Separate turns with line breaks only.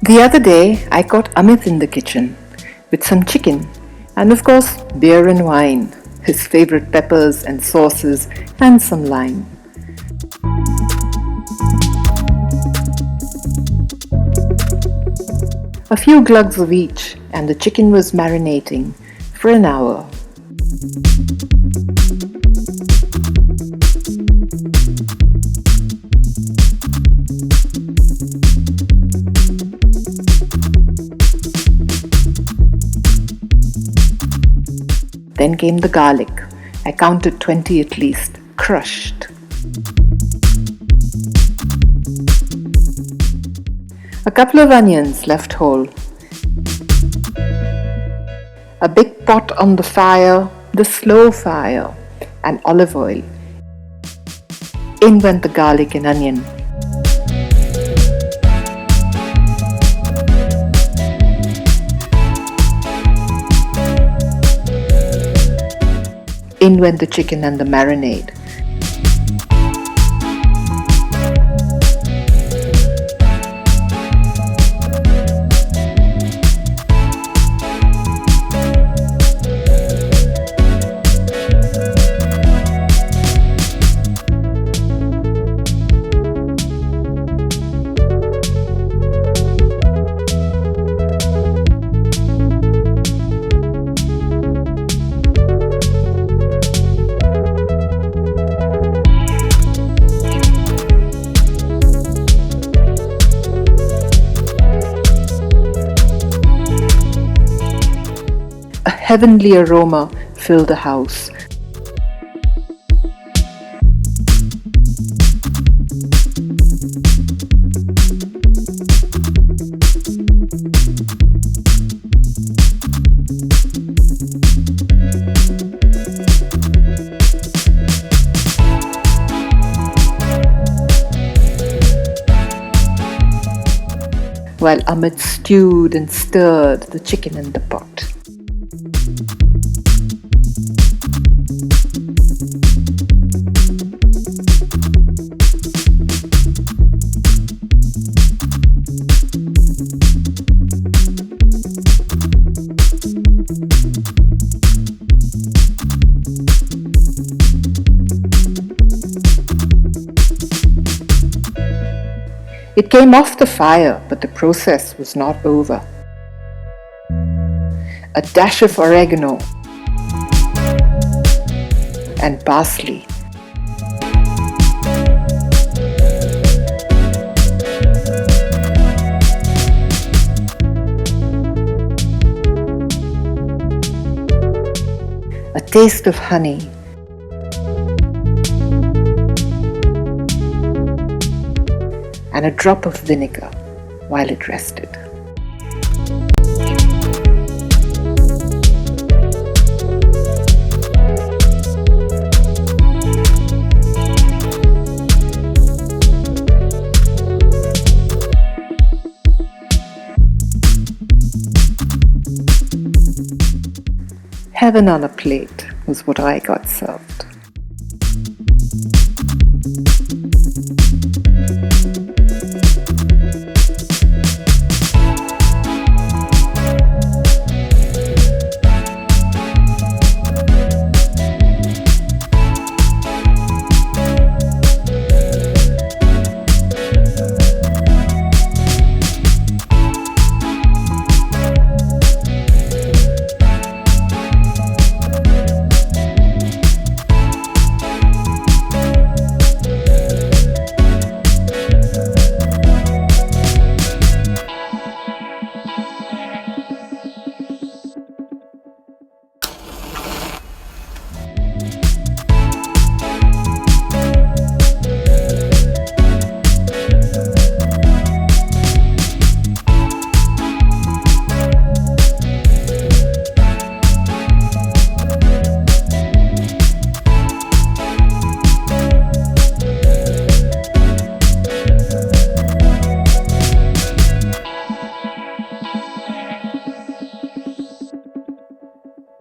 The other day, I caught Amit in the kitchen with some chicken and, of course, beer and wine, his favorite peppers and sauces, and some lime. A few glugs of each, and the chicken was marinating for an hour. Then came the garlic. I counted 20 at least, crushed. A couple of onions left whole. A big pot on the fire, the slow fire, and olive oil. In went the garlic and onion. In went the chicken and the marinade. A heavenly aroma filled the house. While Amit stewed and stirred the chicken in the pot. It came off the fire, but the process was not over. A dash of oregano and parsley. A taste of honey. And a drop of vinegar while it rested. Heaven on a plate was what I got served.